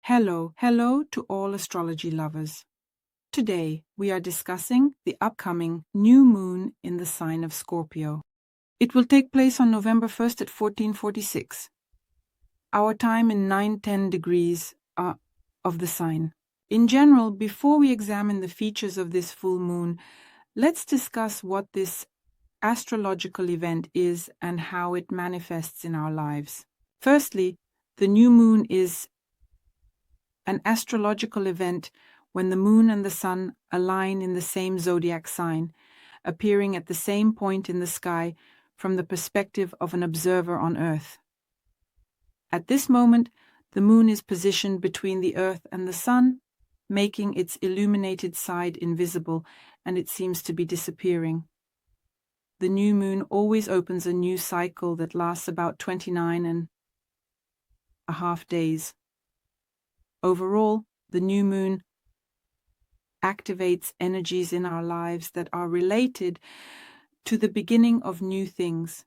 Hello to all astrology lovers. Today, we are discussing the upcoming new moon in the sign of Scorpio. It will take place on November 1st at 1446. Our time in 9-10 degrees of the sign. In general, before we examine the features of this full moon, let's discuss what this astrological event is and how it manifests in our lives. Firstly, the new moon is an astrological event when the moon and the sun align in the same zodiac sign, appearing at the same point in the sky from the perspective of an observer on Earth. At this moment, the moon is positioned between the Earth and the sun, making its illuminated side invisible, and it seems to be disappearing. The new moon always opens a new cycle that lasts about 29.5 days. Overall, the new moon activates energies in our lives that are related to the beginning of new things.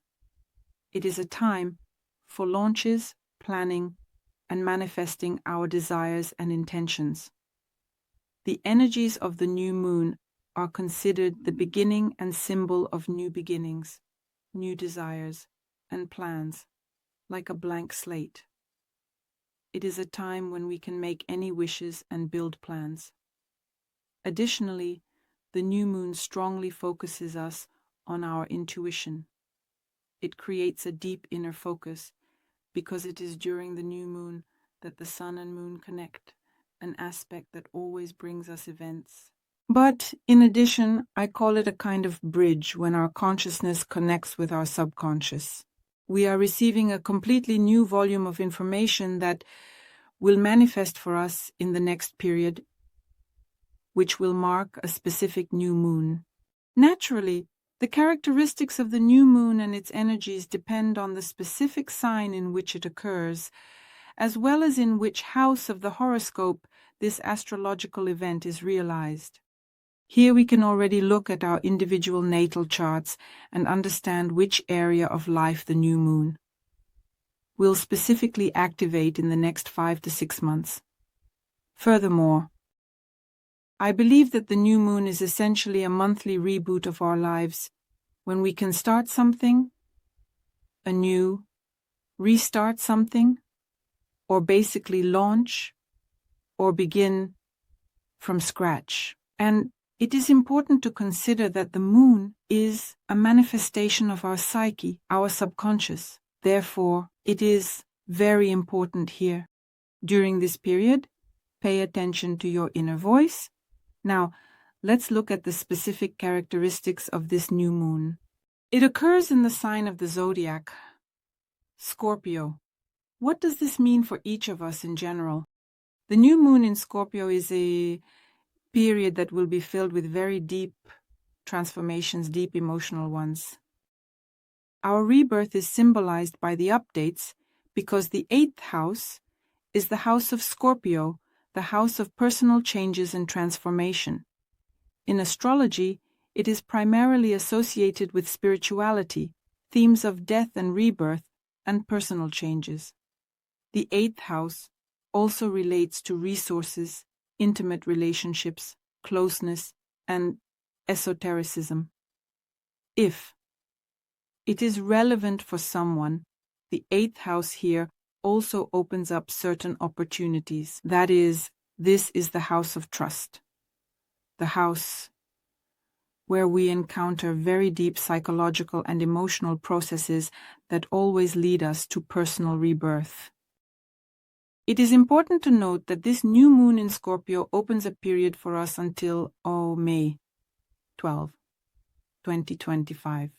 It is a time for launches, planning, and manifesting our desires and intentions. The energies of the new moon are considered the beginning and symbol of new beginnings, new desires, and plans, like a blank slate. It is a time when we can make any wishes and build plans. Additionally, the new moon strongly focuses us on our intuition. It creates a deep inner focus because it is during the new moon that the sun and moon connect, an aspect that always brings us events. But in addition, I call it a kind of bridge when our consciousness connects with our subconscious. We are receiving a completely new volume of information that will manifest for us in the next period, which will mark a specific new moon. Naturally, the characteristics of the new moon and its energies depend on the specific sign in which it occurs, as well as in which house of the horoscope this astrological event is realized. Here we can already look at our individual natal charts and understand which area of life the new moon will specifically activate in the next 5 to 6 months. Furthermore, I believe that the new moon is essentially a monthly reboot of our lives when we can start something anew, restart something, or basically launch or begin from scratch. And it is important to consider that the moon is a manifestation of our psyche, our subconscious. Therefore, it is very important here. During this period, pay attention to your inner voice. Now, let's look at the specific characteristics of this new moon. It occurs in the sign of the zodiac, Scorpio. What does this mean for each of us in general? The new moon in Scorpio is a period that will be filled with very deep transformations, deep emotional ones. Our rebirth is symbolized by the updates because the 8th house is the house of Scorpio, the house of personal changes and transformation. In astrology, it is primarily associated with spirituality, themes of death and rebirth, and personal changes. The 8th house also relates to resources, intimate relationships, closeness, and esotericism. If it is relevant for someone, the 8th house here also opens up certain opportunities. That is, this is the house of trust, the house where we encounter very deep psychological and emotional processes that always lead us to personal rebirth. It is important to note that this new moon in Scorpio opens a period for us until May 12, 2025.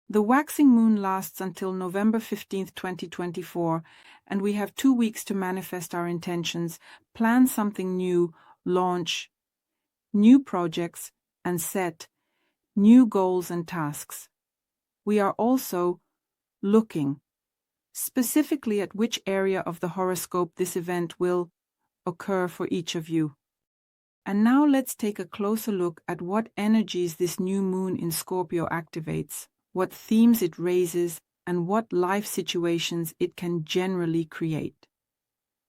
The waxing moon lasts until November 15, 2024, and we have 2 weeks to manifest our intentions, plan something new, launch new projects, and set new goals and tasks. We are also looking specifically at which area of the horoscope this event will occur for each of you. And now let's take a closer look at what energies this new moon in Scorpio activates, what themes it raises, and what life situations it can generally create.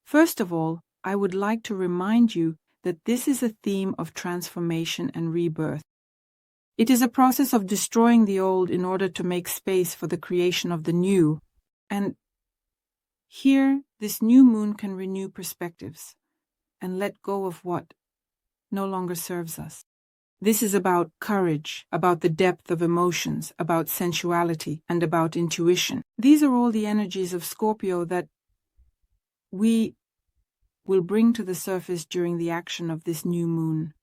First of all, I would like to remind you that this is a theme of transformation and rebirth. It is a process of destroying the old in order to make space for the creation of the new. And here, this new moon can renew perspectives and let go of what no longer serves us. This is about courage, about the depth of emotions, about sensuality, and about intuition. These are all the energies of Scorpio that we will bring to the surface during the action of this new moon.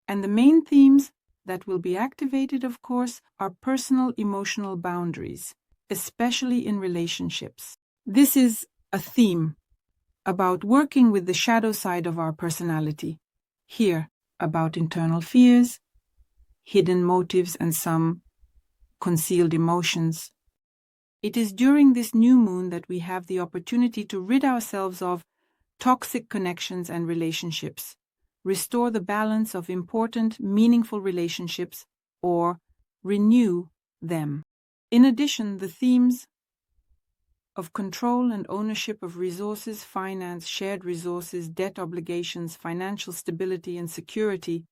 And the main themes that will be activated, of course, are personal emotional boundaries, especially in relationships. This is a theme about working with the shadow side of our personality. Here, about internal fears, hidden motives, and some concealed emotions. It is during this new moon that we have the opportunity to rid ourselves of toxic connections and relationships, restore the balance of important, meaningful relationships, or renew them. In addition, the themes of control and ownership of resources, finance, shared resources, debt obligations, financial stability, and security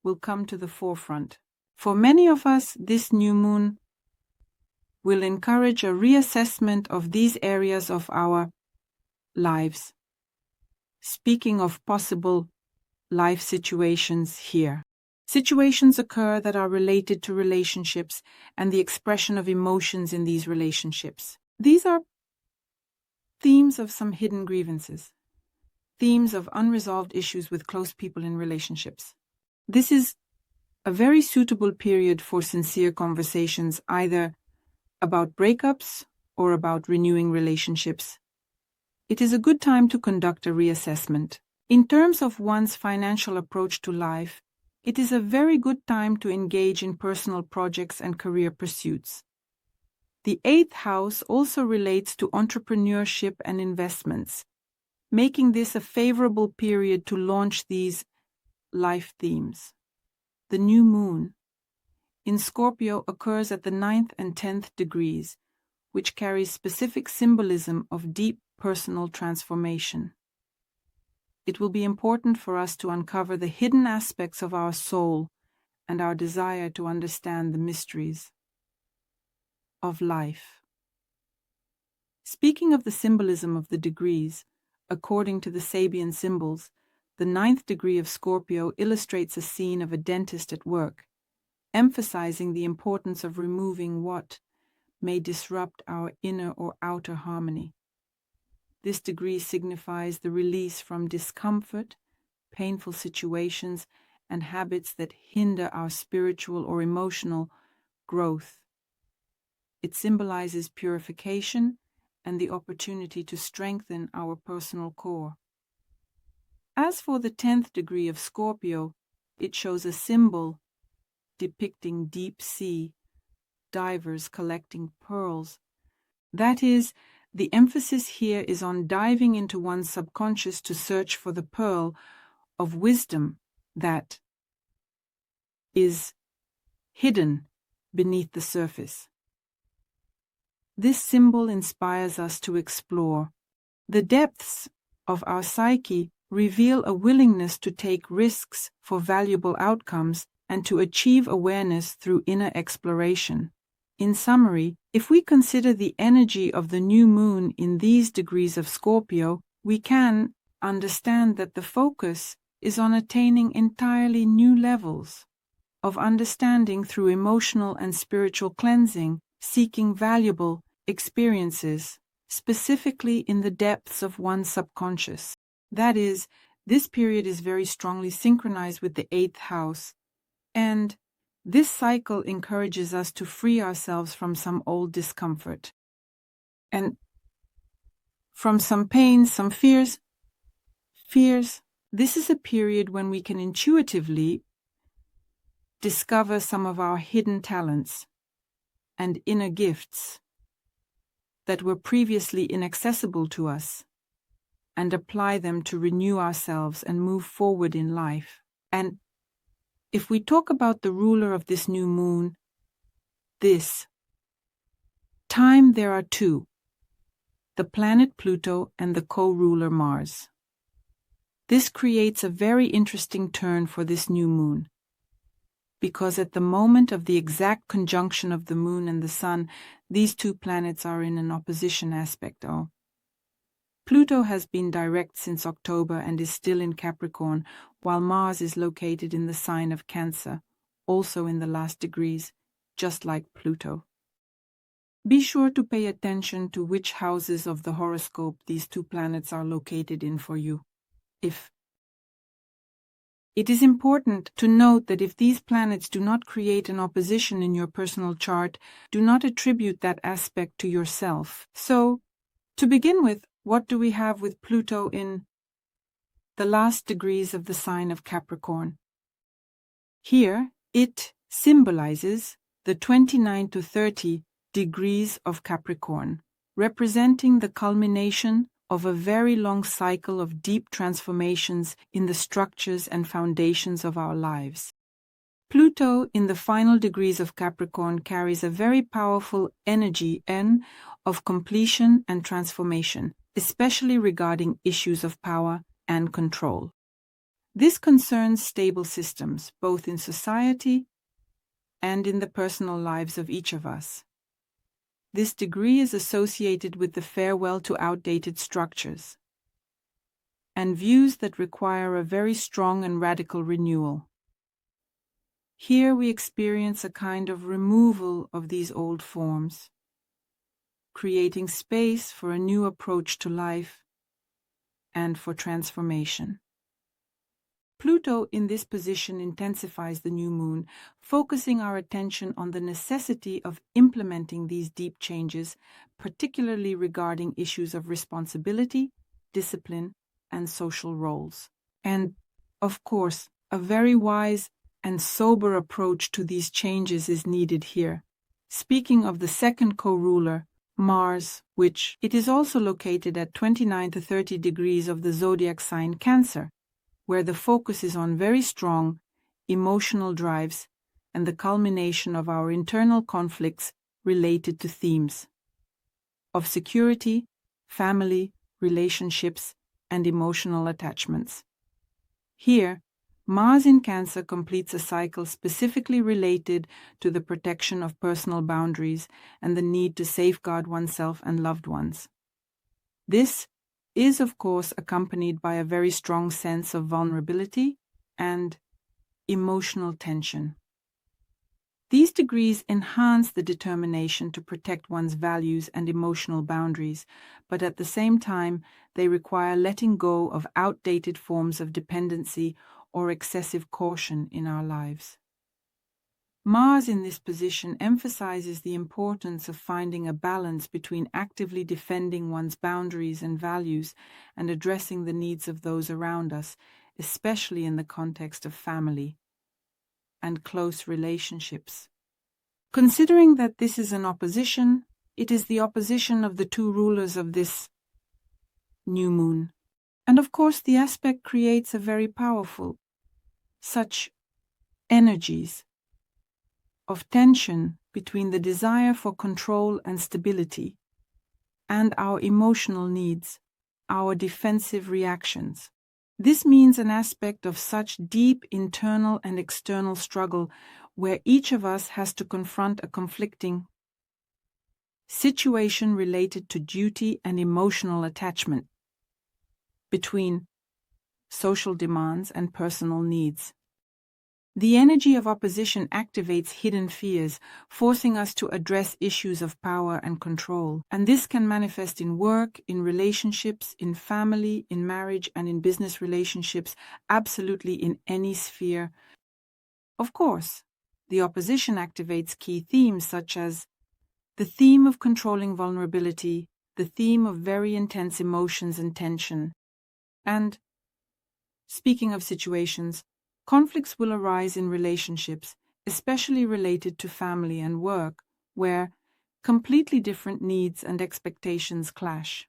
will come to the forefront. For many of us, this new moon will encourage a reassessment of these areas of our lives. Speaking of possible life situations here. Situations occur that are related to relationships and the expression of emotions in these relationships. These are themes of some hidden grievances, themes of unresolved issues with close people in relationships. This is a very suitable period for sincere conversations, either about breakups or about renewing relationships. It is a good time to conduct a reassessment. In terms of one's financial approach to life, it is a very good time to engage in personal projects and career pursuits. The 8th house also relates to entrepreneurship and investments, making this a favorable period to launch these life themes. The new moon in Scorpio occurs at the 9th and 10th degrees, which carries specific symbolism of deep personal transformation. It will be important for us to uncover the hidden aspects of our soul and our desire to understand the mysteries of life. Speaking of the symbolism of the degrees, according to the Sabian symbols, the 9th degree of Scorpio illustrates a scene of a dentist at work, emphasizing the importance of removing what may disrupt our inner or outer harmony. This degree signifies the release from discomfort, painful situations, and habits that hinder our spiritual or emotional growth. It symbolizes purification and the opportunity to strengthen our personal core. As for the 10th degree of Scorpio, it shows a symbol depicting deep sea divers collecting pearls. That is, the emphasis here is on diving into one's subconscious to search for the pearl of wisdom that is hidden beneath the surface. This symbol inspires us to explore. The depths of our psyche reveal a willingness to take risks for valuable outcomes and to achieve awareness through inner exploration. In summary, if we consider the energy of the new moon in these degrees of Scorpio, we can understand that the focus is on attaining entirely new levels of understanding through emotional and spiritual cleansing, seeking valuable experiences, specifically in the depths of one's subconscious. That is, this period is very strongly synchronized with the 8th house, and this cycle encourages us to free ourselves from some old discomfort and from some pains, some fears. This is a period when we can intuitively discover some of our hidden talents and inner gifts that were previously inaccessible to us, and apply them to renew ourselves and move forward in life. And if we talk about the ruler of this new moon, this time, there are two, the planet Pluto and the co-ruler Mars. This creates a very interesting turn for this new moon, because at the moment of the exact conjunction of the moon and the sun, these two planets are in an opposition aspect. Pluto has been direct since October and is still in Capricorn, while Mars is located in the sign of Cancer, also in the last degrees, just like Pluto. Be sure to pay attention to which houses of the horoscope these two planets are located in for you. It is important to note that if these planets do not create an opposition in your personal chart, do not attribute that aspect to yourself. So, to begin with, what do we have with Pluto in the last degrees of the sign of Capricorn? Here, it symbolizes the 29 to 30 degrees of Capricorn, representing the culmination of a very long cycle of deep transformations in the structures and foundations of our lives. Pluto in the final degrees of Capricorn carries a very powerful energy of completion and transformation, especially regarding issues of power and control. This concerns stable systems, both in society and in the personal lives of each of us. This degree is associated with the farewell to outdated structures and views that require a very strong and radical renewal. Here we experience a kind of removal of these old forms, creating space for a new approach to life and for transformation. Pluto in this position intensifies the new moon, focusing our attention on the necessity of implementing these deep changes, particularly regarding issues of responsibility, discipline, and social roles. And, of course, a very wise and sober approach to these changes is needed here. Speaking of the second co-ruler, Mars, which it is also located at 29 to 30 degrees of the zodiac sign Cancer, where the focus is on very strong emotional drives and the culmination of our internal conflicts related to themes of security, family, relationships, and emotional attachments. Here, Mars in Cancer completes a cycle specifically related to the protection of personal boundaries and the need to safeguard oneself and loved ones. This is, of course, accompanied by a very strong sense of vulnerability and emotional tension. These degrees enhance the determination to protect one's values and emotional boundaries, but at the same time, they require letting go of outdated forms of dependency or excessive caution in our lives. Mars in this position emphasizes the importance of finding a balance between actively defending one's boundaries and values and addressing the needs of those around us, especially in the context of family and close relationships. Considering that this is an opposition, it is the opposition of the two rulers of this new moon. And of course, the aspect creates a very powerful such energies of tension between the desire for control and stability and our emotional needs, our defensive reactions. This means an aspect of such deep internal and external struggle where each of us has to confront a conflicting situation related to duty and emotional attachment between social demands and personal needs. The energy of opposition activates hidden fears, forcing us to address issues of power and control. And this can manifest in work, in relationships, in family, in marriage, and in business relationships, absolutely in any sphere. Of course, the opposition activates key themes such as the theme of controlling vulnerability, the theme of very intense emotions and tension. And, speaking of situations, conflicts will arise in relationships, especially related to family and work, where completely different needs and expectations clash.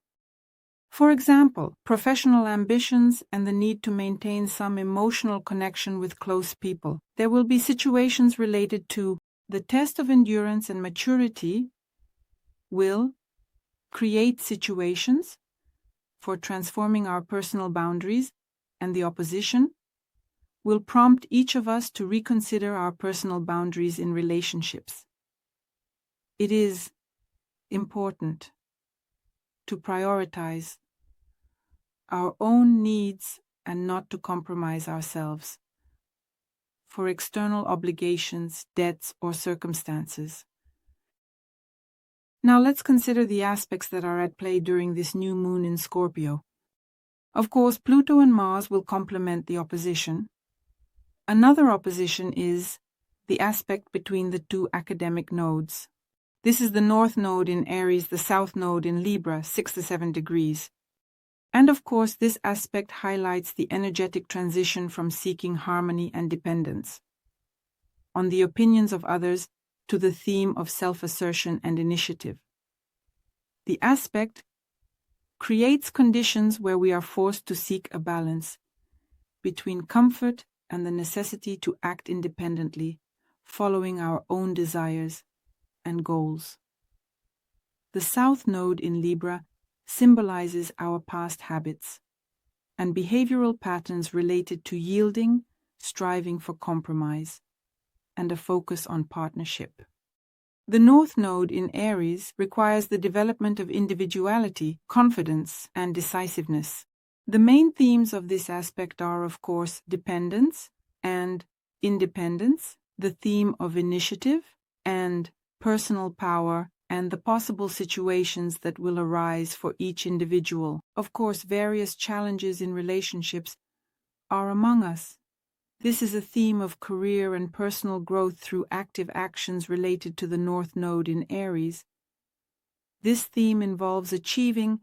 For example, professional ambitions and the need to maintain some emotional connection with close people. There will be situations related to the test of endurance and maturity will create situations for transforming our personal boundaries and the opposition will prompt each of us to reconsider our personal boundaries in relationships. It is important to prioritize our own needs and not to compromise ourselves for external obligations, debts, or circumstances. Now let's consider the aspects that are at play during this new moon in Scorpio. Of course, Pluto and Mars will complement the opposition. Another opposition is the aspect between the two academic nodes. This is the North Node in Aries, the South Node in Libra, 6 to 7 degrees. And of course, this aspect highlights the energetic transition from seeking harmony and dependence on the opinions of others to the theme of self-assertion and initiative. The aspect creates conditions where we are forced to seek a balance between comfort and the necessity to act independently, following our own desires and goals. The South Node in Libra symbolizes our past habits and behavioral patterns related to yielding, striving for compromise, and a focus on partnership. The North Node in Aries requires the development of individuality, confidence, and decisiveness. The main themes of this aspect are, of course, dependence and independence, the theme of initiative and personal power, and the possible situations that will arise for each individual. Of course, various challenges in relationships are among us. This is a theme of career and personal growth through active actions related to the North Node in Aries. This theme involves achieving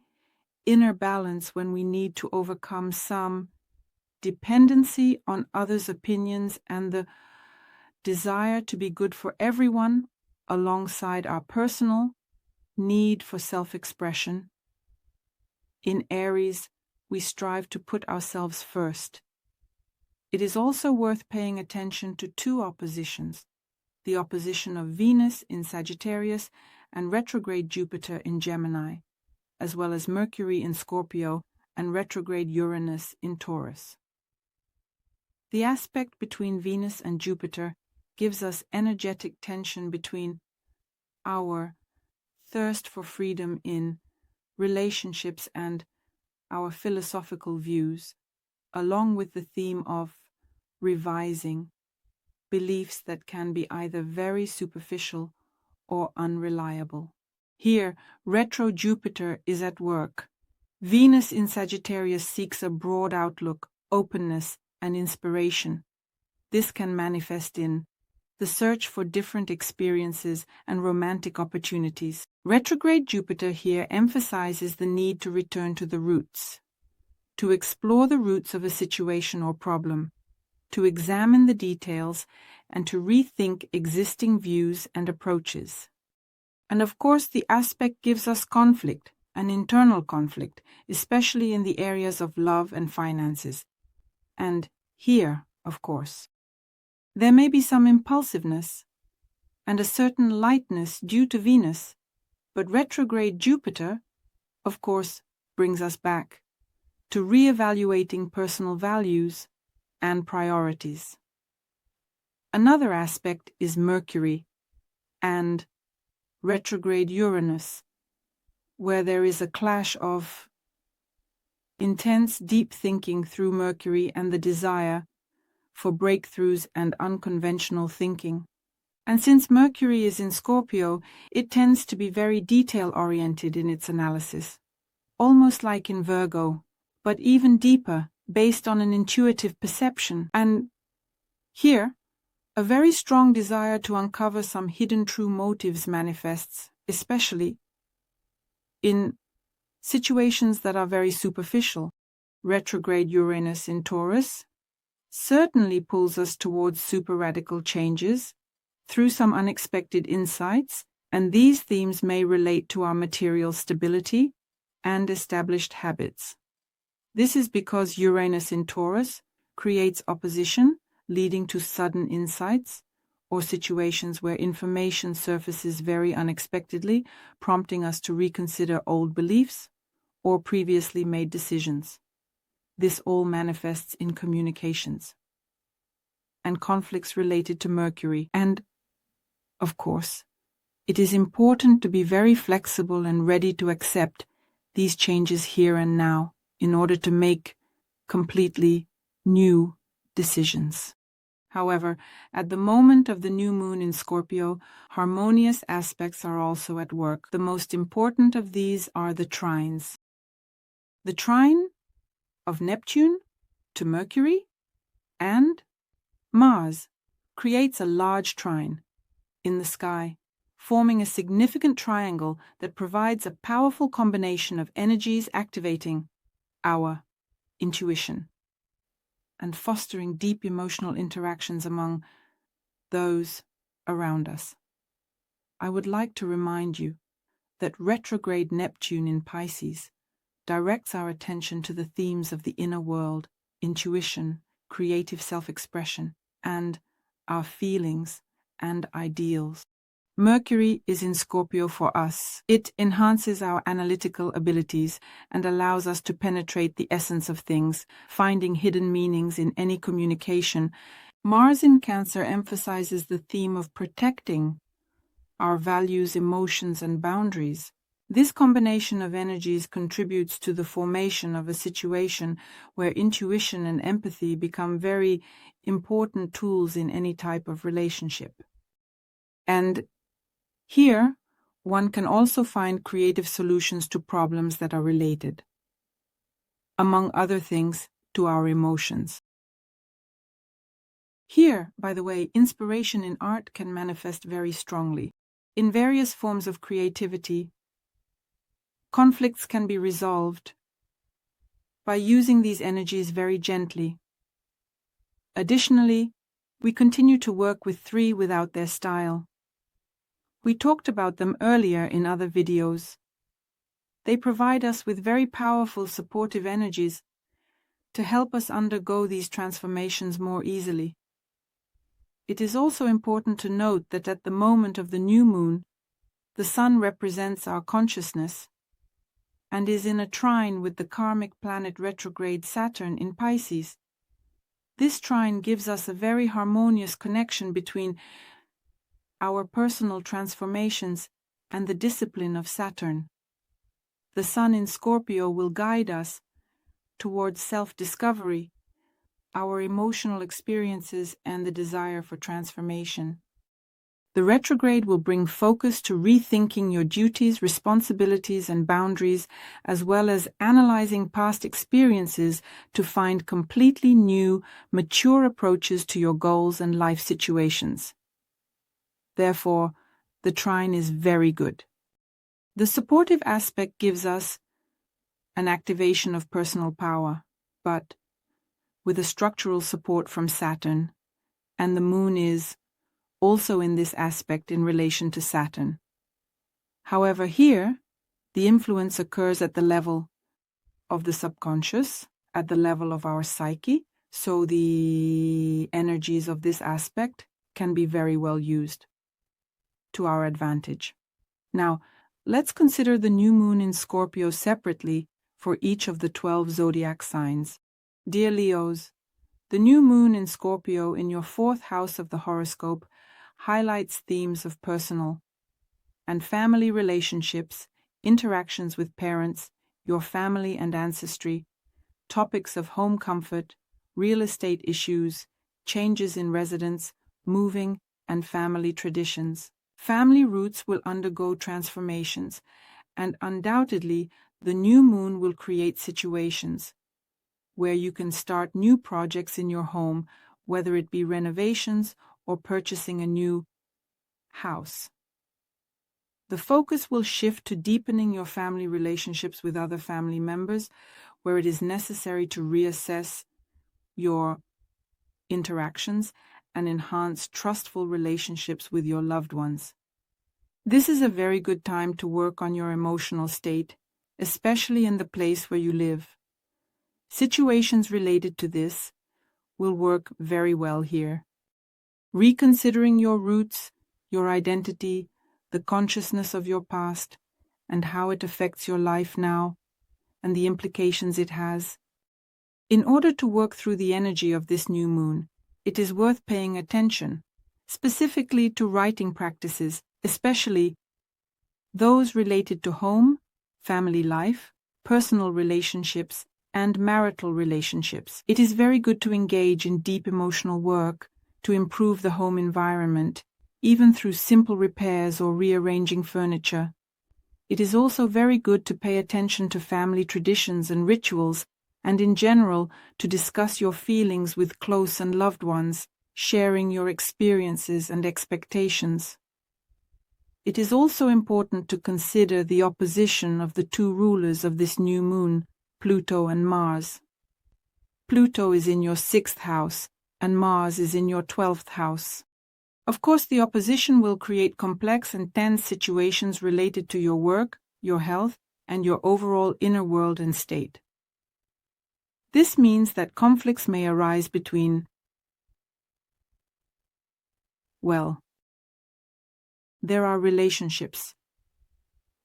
inner balance when we need to overcome some dependency on others' opinions and the desire to be good for everyone, alongside our personal need for self-expression. In Aries, we strive to put ourselves first. It is also worth paying attention to two oppositions, the opposition of Venus in Sagittarius and retrograde Jupiter in Gemini, as well as Mercury in Scorpio and retrograde Uranus in Taurus. The aspect between Venus and Jupiter gives us energetic tension between our thirst for freedom in relationships and our philosophical views, along with the theme of revising beliefs that can be either very superficial or unreliable. Here, retro Jupiter is at work. Venus in Sagittarius seeks a broad outlook, openness, and inspiration. This can manifest in the search for different experiences and romantic opportunities. Retrograde Jupiter here emphasizes the need to return to the roots, to explore the roots of a situation or problem, to examine the details, and to rethink existing views and approaches. And of course, the aspect gives us conflict, an internal conflict, especially in the areas of love and finances. And here, of course, there may be some impulsiveness and a certain lightness due to Venus, but retrograde Jupiter, of course, brings us back to reevaluating personal values and priorities. Another aspect is Mercury and retrograde Uranus, where there is a clash of intense, deep thinking through Mercury and the desire for breakthroughs and unconventional thinking. And since Mercury is in Scorpio, it tends to be very detail-oriented in its analysis, almost like in Virgo, but even deeper, based on an intuitive perception. And here, a very strong desire to uncover some hidden true motives manifests, especially in situations that are very superficial. Retrograde Uranus in Taurus certainly pulls us towards super radical changes through some unexpected insights, and these themes may relate to our material stability and established habits. This is because Uranus in Taurus creates opposition, leading to sudden insights or situations where information surfaces very unexpectedly, prompting us to reconsider old beliefs or previously made decisions. This all manifests in communications and conflicts related to Mercury. And, of course, it is important to be very flexible and ready to accept these changes here and now in order to make completely new decisions. However, at the moment of the new moon in Scorpio, harmonious aspects are also at work. The most important of these are the trines. The trine of Neptune to Mercury and Mars creates a large trine in the sky, forming a significant triangle that provides a powerful combination of energies activating our intuition and fostering deep emotional interactions among those around us. I would like to remind you that retrograde Neptune in Pisces directs our attention to the themes of the inner world, intuition, creative self-expression, and our feelings and ideals. Mercury is in Scorpio for us. It enhances our analytical abilities and allows us to penetrate the essence of things, finding hidden meanings in any communication. Mars in Cancer emphasizes the theme of protecting our values, emotions, and boundaries. This combination of energies contributes to the formation of a situation where intuition and empathy become very important tools in any type of relationship. And here, one can also find creative solutions to problems that are related, among other things, to our emotions. Here, by the way, inspiration in art can manifest very strongly. In various forms of creativity, conflicts can be resolved by using these energies very gently. Additionally, we continue to work with 3 without their style. We talked about them earlier in other videos. They provide us with very powerful supportive energies to help us undergo these transformations more easily. It is also important to note that at the moment of the new moon, the Sun represents our consciousness and is in a trine with the karmic planet retrograde Saturn in Pisces. This trine gives us a very harmonious connection between our personal transformations and the discipline of Saturn. The Sun in Scorpio will guide us towards self-discovery, our emotional experiences, and the desire for transformation. The retrograde will bring focus to rethinking your duties, responsibilities, and boundaries, as well as analyzing past experiences to find completely new, mature approaches to your goals and life situations. Therefore, the trine is very good. The supportive aspect gives us an activation of personal power, but with a structural support from Saturn, and the moon is also in this aspect in relation to Saturn. However, here, the influence occurs at the level of the subconscious, at the level of our psyche, so the energies of this aspect can be very well used to our advantage. Now, let's consider the new moon in Scorpio separately for each of the 12 zodiac signs. Dear Leos, the new moon in Scorpio in your 4th house of the horoscope highlights themes of personal and family relationships, interactions with parents, your family and ancestry, topics of home comfort, real estate issues, changes in residence, moving, and family traditions. Family roots will undergo transformations, and undoubtedly, the new moon will create situations where you can start new projects in your home, whether it be renovations or purchasing a new house. The focus will shift to deepening your family relationships with other family members, where it is necessary to reassess your interactions and enhance trustful relationships with your loved ones. This is a very good time to work on your emotional state, especially in the place where you live. Situations related to this will work very well here. Reconsidering your roots, your identity, the consciousness of your past, and how it affects your life now, and the implications it has, In order to work through the energy of this new moon, it is worth paying attention, specifically to writing practices, especially those related to home, family life, personal relationships, and marital relationships. It is very good to engage in deep emotional work to improve the home environment, even through simple repairs or rearranging furniture. It is also very good to pay attention to family traditions and rituals, and in general to discuss your feelings with close and loved ones, sharing your experiences and expectations. It is also important to consider the opposition of the two rulers of this new moon, Pluto and Mars. Pluto is in your 6th house, and Mars is in your 12th house. Of course, the opposition will create complex and tense situations related to your work, your health, and your overall inner world and state. This means that conflicts may arise between, there are relationships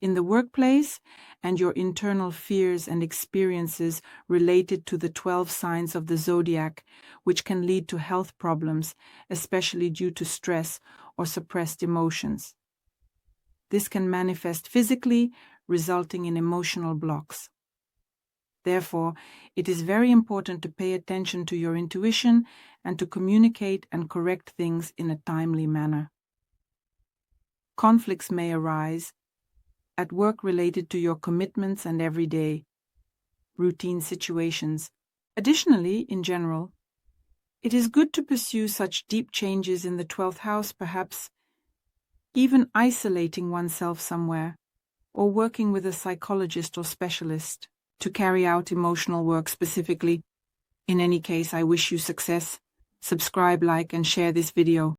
in the workplace and your internal fears and experiences related to the 12 signs of the zodiac, which can lead to health problems, especially due to stress or suppressed emotions. This can manifest physically, resulting in emotional blocks. Therefore, it is very important to pay attention to your intuition and to communicate and correct things in a timely manner. Conflicts may arise at work related to your commitments and everyday routine situations. Additionally, in general, it is good to pursue such deep changes in the 12th house, perhaps even isolating oneself somewhere or working with a psychologist or specialist to carry out emotional work specifically. In any case, I wish you success. Subscribe, like, and share this video.